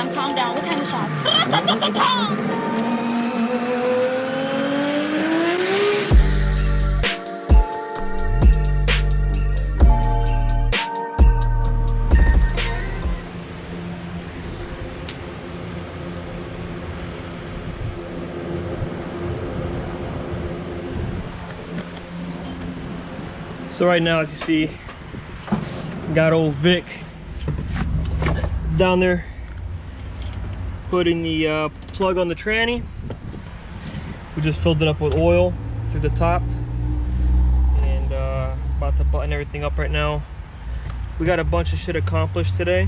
Ma'am, calm down. What kind of shot? So right now, as you see, got old Vic down there putting the plug on the tranny. We just filled it up with oil through the top and about to button everything up right now. We got a bunch of shit accomplished today.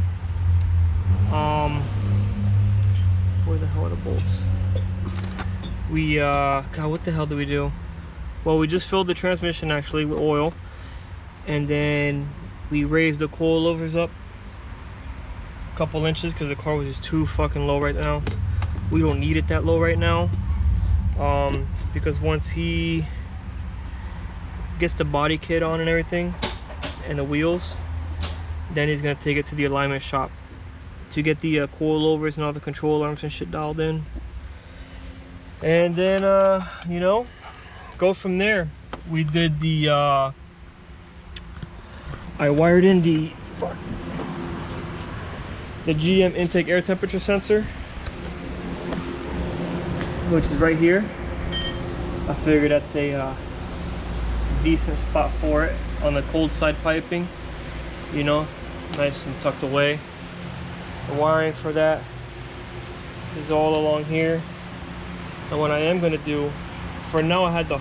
Where the hell are the bolts? We God, what the hell did we do? Well, we just filled the transmission actually with oil, and then we raised the coilovers up a couple inches because the car was just too fucking low right now. We don't need it that low right now, because once he gets the body kit on and everything and the wheels, then he's gonna take it to the alignment shop to get the coilovers and all the control arms and shit dialed in, and then you know, go from there. We did the I wired in the GM intake air temperature sensor, which is right here. I figured that's a decent spot for it on the cold side piping, you know, nice and tucked away. The wiring for that is all along here. And what I am going to do, for now I had to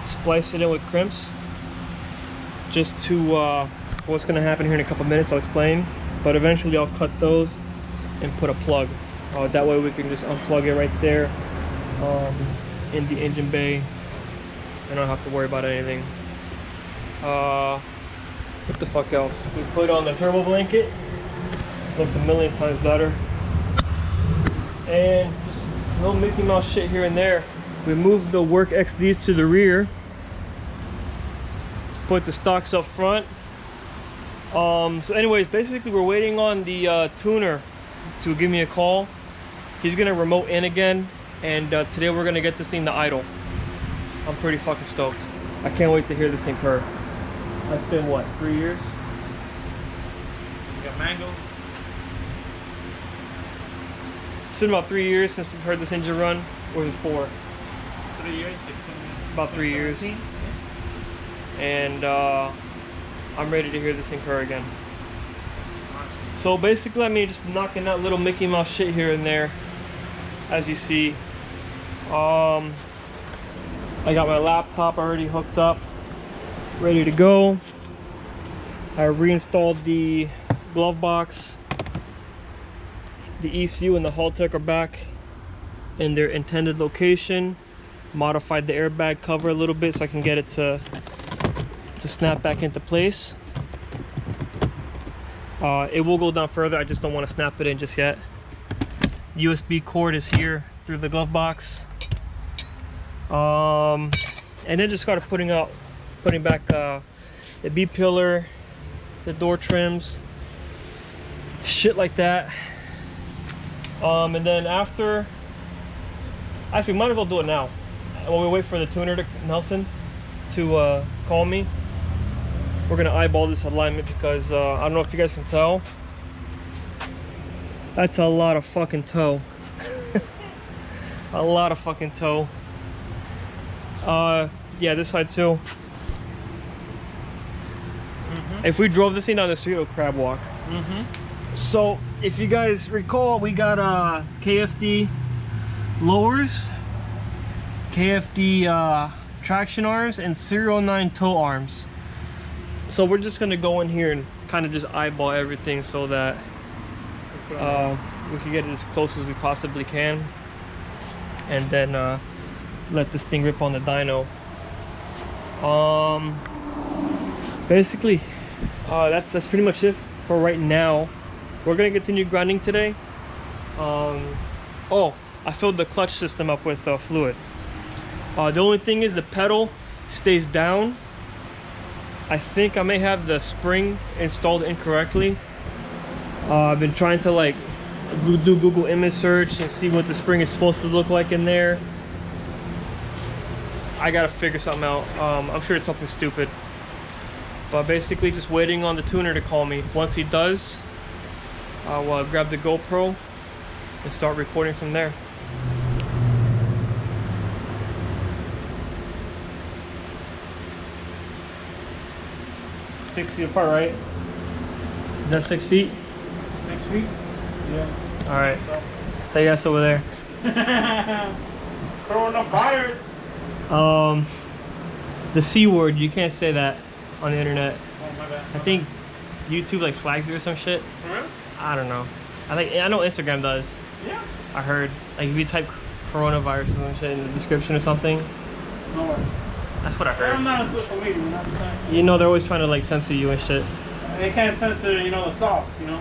splice it in with crimps just to what's going to happen here in a couple minutes. I'll explain, but eventually I'll cut those and put a plug. That way we can just unplug it right there in the engine bay and I don't have to worry about anything. What the fuck else? We put on the turbo blanket. Looks a million times better. And just no Mickey Mouse shit here and there. We moved the work XDs to the rear, put the stocks up front. So anyways, basically we're waiting on the tuner to give me a call. He's gonna remote in again, and today we're gonna get this thing to idle. I'm pretty fucking stoked. I can't wait to hear this thing purr. That's been what, 3 years? You got mangoes? It's been about 3 years since we've heard this engine run. Or was it 4? 3 years? About 3 years. And I'm ready to hear this thing purr again. So basically, I mean, just knocking out little Mickey Mouse shit here and there, as you see. I got my laptop already hooked up, ready to go. I reinstalled the glove box. The ECU and the Haltech are back in their intended location. Modified the airbag cover a little bit so I can get it to snap back into place. It will go down further, I just don't want to snap it in just yet. USB cord is here through the glove box. And then just started putting back the B-pillar, the door trims, shit like that. And then after, actually might as well do it now. While we wait for the tuner to, Nelson, to call me, we're gonna eyeball this alignment because I don't know if you guys can tell. That's a lot of fucking toe. A lot of fucking toe. Yeah, this side too. If we drove this thing down the street, it would crab walk. So if you guys recall, we got KFD lowers, KFD traction arms, and serial 9 toe arms. So we're just gonna go in here and kind of just eyeball everything so that we can get it as close as we possibly can, and then let this thing rip on the dyno. Basically, that's pretty much it for right now. We're gonna continue grinding today. Oh, I filled the clutch system up with fluid. The only thing is the pedal stays down. I think I may have the spring installed incorrectly. I've been trying to like do Google image search and see what the spring is supposed to look like in there. I gotta figure something out. I'm sure it's something stupid. But basically just waiting on the tuner to call me. Once he does, I'll grab the GoPro and start recording from there. 6 feet apart, right? Is that 6 feet? 6 feet? Yeah. All right. So. Stay ass over there. Coronavirus. The C word, you can't say that on the internet. Oh, my bad. I think YouTube like flags it or some shit. For real? I don't know. I know Instagram does. Yeah. I heard. Like if you type coronavirus or some shit in the description or something. No way. That's what I heard. I'm not on social media, you know what I'm saying? You know they're always trying to like censor you and shit. They can't censor, you know, the sauce, you know?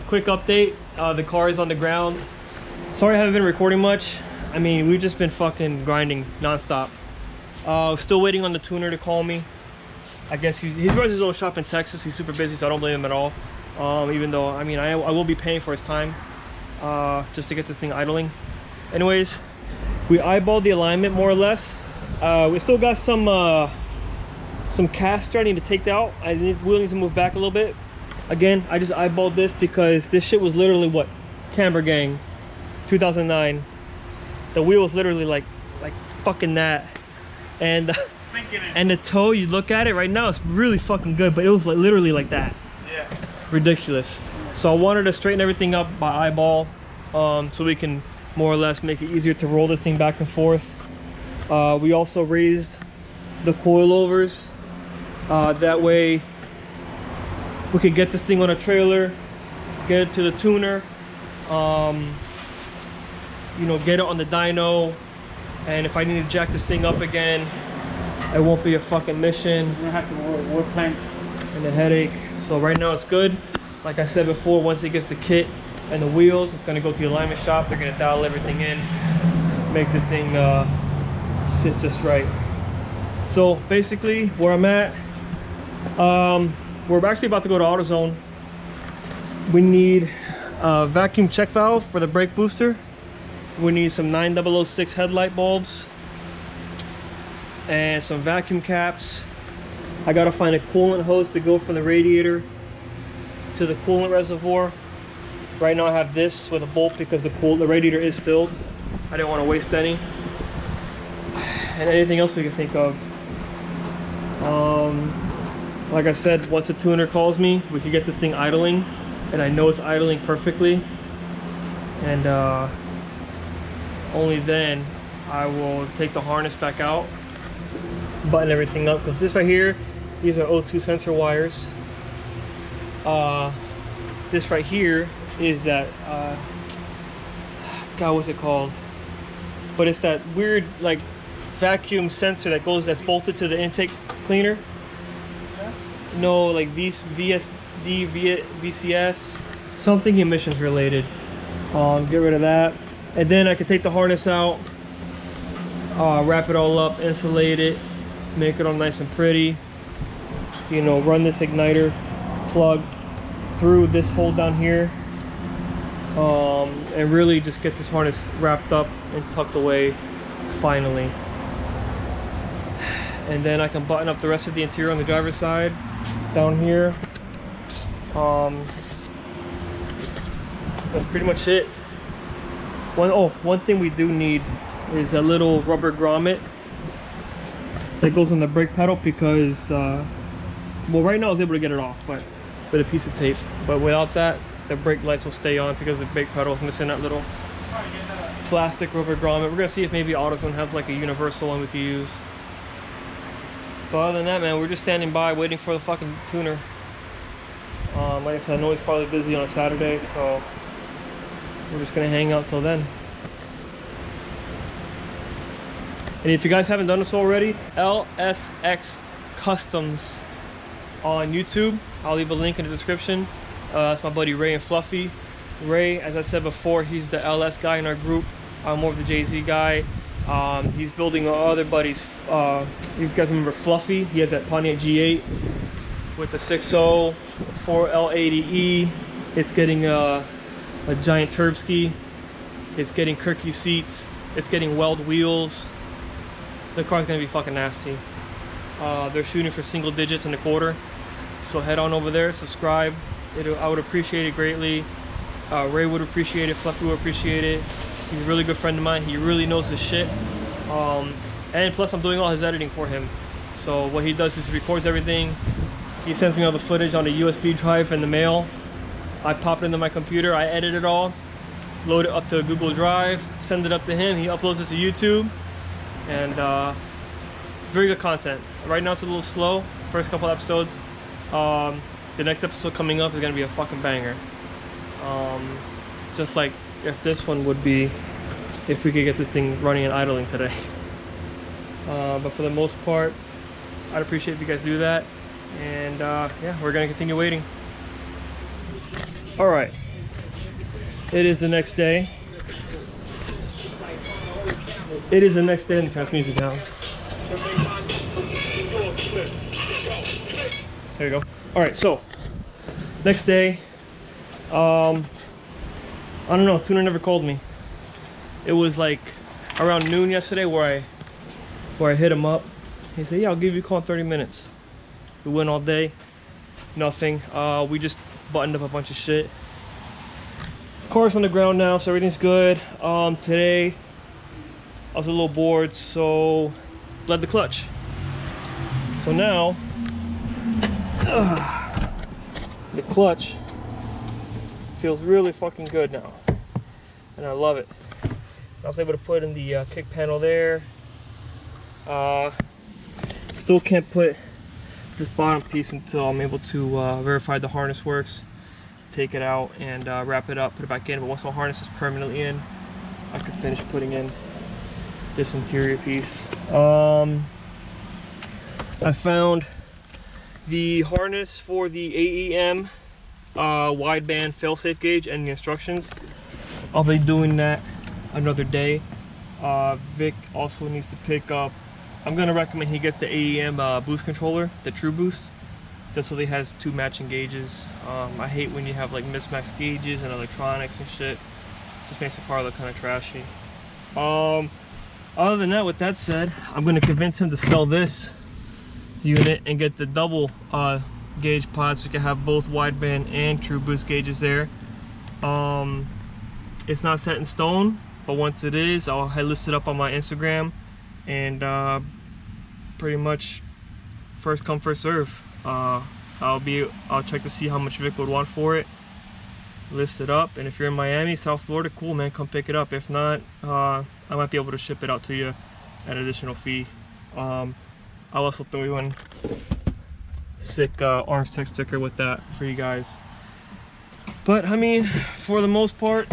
Quick update. The car is on the ground. Sorry I haven't been recording much. I mean, we've just been fucking grinding nonstop. Still waiting on the tuner to call me. I guess he runs his own shop in Texas. He's super busy, so I don't blame him at all. Even though, I mean, I will be paying for his time just to get this thing idling. Anyways, we eyeballed the alignment more or less. We still got some caster I need to take out. We'll need to move back a little bit. Again, I just eyeballed this because this shit was literally what? Camber Gang, 2009. The wheel was literally like fucking that. And the toe, you look at it right now, it's really fucking good, but it was like literally like that. Yeah. Ridiculous. So I wanted to straighten everything up by eyeball, so we can more or less make it easier to roll this thing back and forth. We also raised the coilovers. That way we could get this thing on a trailer, get it to the tuner, you know, get it on the dyno, and if I need to jack this thing up again, it won't be a fucking mission. You're gonna have to work wood planks and a headache. So right now it's good. Like I said before, once it gets the kit and the wheels, it's gonna go to the alignment shop. They're gonna dial everything in, make this thing sit just right. So basically where I'm at, we're actually about to go to AutoZone. We need a vacuum check valve for the brake booster. We need some 9006 headlight bulbs and some vacuum caps. I gotta find a coolant hose to go from the radiator to the coolant reservoir. Right now I have this with a bolt because the radiator is filled. I didn't want to waste any. And anything else we can think of. Like I said, once the tuner calls me, we can get this thing idling, and I know it's idling perfectly. And only then I will take the harness back out, button everything up, because this right here, these are O2 sensor wires. This right here is that God, what's it called? But it's that weird like vacuum sensor that's bolted to the intake cleaner. No, like VSD, VCS, something emissions related. Get rid of that, and then I can take the harness out, wrap it all up, insulate it, make it all nice and pretty. You know, run this igniter plug through this hole down here, and really just get this harness wrapped up and tucked away finally. And then I can button up the rest of the interior on the driver's side down here. That's pretty much it. One thing we do need is a little rubber grommet that goes on the brake pedal, because well, right now I was able to get it off, but with a piece of tape. But without that, the brake lights will stay on because the brake pedal is missing that little plastic rubber grommet. We're gonna see if maybe AutoZone has like a universal one we could use. But other than that, man, we're just standing by waiting for the fucking tuner. Like I said, I know he's probably busy on a Saturday, so we're just gonna hang out till then. And if you guys haven't done this already, LSX Customs on YouTube. I'll leave a link in the description. That's my buddy Ray and Fluffy. Ray, as I said before, he's the LS guy in our group. I'm more of the JZ guy. He's building our other buddies. You guys remember Fluffy? He has that Pontiac G8 with the 6.0 4L80E It's getting a giant turb ski. It's getting Kirky seats. It's getting weld wheels. The car's gonna be fucking nasty. They're shooting for single digits in the quarter. So head on over there, subscribe. I would appreciate it greatly. Ray would appreciate it, Fluffy would appreciate it. He's a really good friend of mine. He really knows his shit. And plus I'm doing all his editing for him. So what he does is he records everything. He sends me all the footage on a USB drive in the mail. I pop it into my computer, I edit it all, load it up to Google Drive, send it up to him, he uploads it to YouTube. And very good content. Right now it's a little slow, first couple episodes. The next episode coming up is gonna be a fucking banger. Just like if this one would be, if we could get this thing running and idling today. But for the most part, I'd appreciate if you guys do that. And yeah, we're gonna continue waiting. All right, it is the next day. It is the next day, and turn the music down. There you go. All right, so next day. I don't know, Tuner never called me. It was like around noon yesterday where I hit him up. He said, yeah, I'll give you a call in 30 minutes. We went all day, nothing. We just buttoned up a bunch of shit. Car's on the ground now, so everything's good. Today I was a little bored, so bled the clutch. So now the clutch feels really fucking good now, and I love it. I was able to put in the kick panel there. Still can't put this bottom piece until I'm able to verify the harness works, take it out and wrap it up, put it back in. But once the harness is permanently in, I can finish putting in this interior piece. I found the harness for the AEM wideband failsafe gauge and the instructions. I'll be doing that another day. Vic also needs to pick up, I'm gonna recommend he gets the AEM boost controller, the True Boost, just so he has two matching gauges. I hate when you have like mismatched gauges and electronics and shit. Just makes the car look kind of trashy. Other than that, with that said, I'm gonna convince him to sell this unit and get the double gauge pod so you can have both wideband and True Boost gauges there. It's not set in stone, but once it is, I'll list it up on my Instagram, and pretty much first come first serve. I'll check to see how much Vic would want for it, list it up, and if you're in Miami, South Florida, cool man, come pick it up. If not, I might be able to ship it out to you at an additional fee. I'll also throw you in sick orange tech sticker with that for you guys. But I mean, for the most part,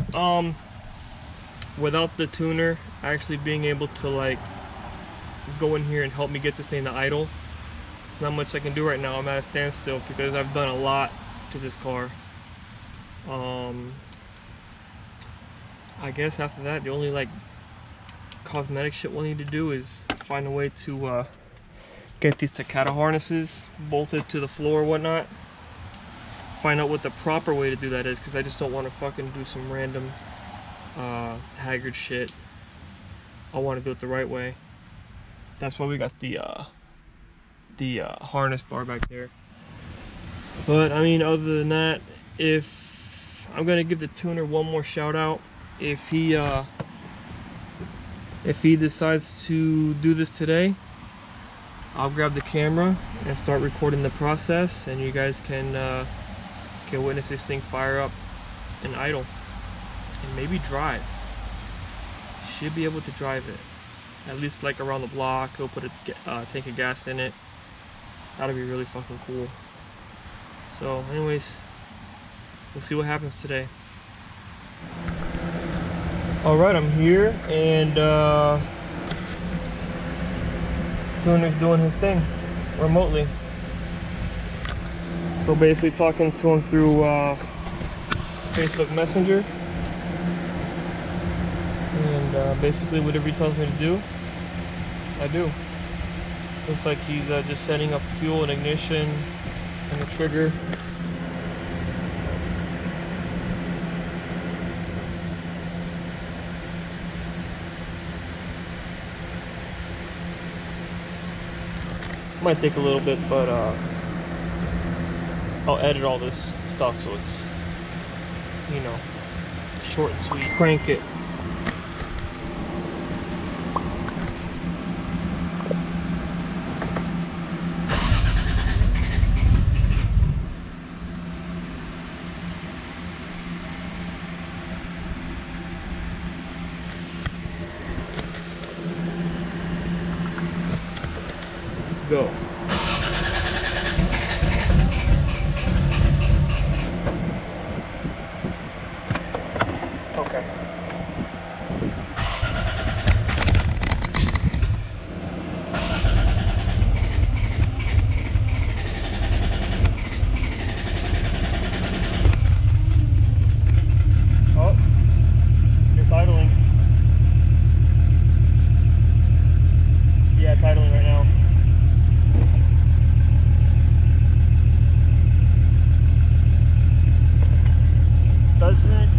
without the tuner actually being able to like go in here and help me get this thing to idle, it's not much I can do right now. I'm at a standstill because I've done a lot to this car. I guess after that, the only like cosmetic shit we'll need to do is find a way to get these Takata harnesses bolted to the floor or whatnot. Find out what the proper way to do that is, because I just don't want to fucking do some random haggard shit. I want to do it the right way. That's why we got the harness bar back there. But I mean, other than that, if I'm gonna give the tuner one more shout out, if he decides to do this today, I'll grab the camera and start recording the process, and you guys can witness this thing fire up and idle, and maybe drive. Should be able to drive it, at least like around the block. He'll put a tank of gas in it. That'll be really fucking cool. So anyways, we'll see what happens today. Alright, I'm here, and tuner's doing his thing remotely. So basically talking to him through Facebook Messenger, and basically whatever he tells me to do, I do. Looks like he's just setting up fuel and ignition and the trigger. Might take a little bit, but I'll edit all this stuff so it's, you know, short and sweet. Crank it. Go. Okay. Oh, it's idling. Yeah, it's idling right now. Doesn't.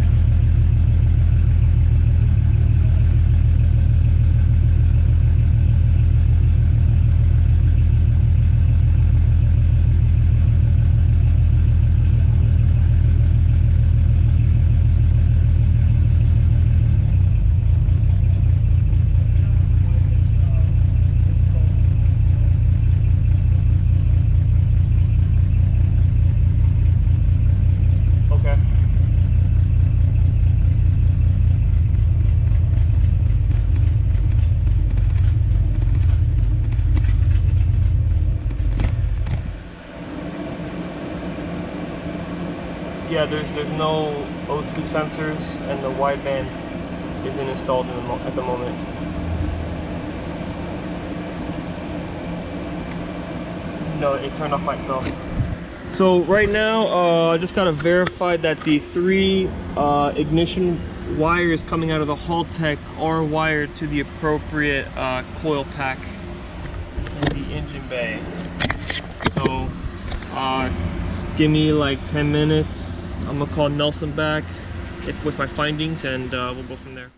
Okay. Yeah, there's no O2 sensors, and the wideband isn't installed at the moment. No, it turned off by itself. So right now, I just gotta verify that the 3 ignition wires coming out of the Haltech are wired to the appropriate coil pack in the engine bay. So just give me like 10 minutes. I'm gonna call Nelson back with my findings, and we'll go from there.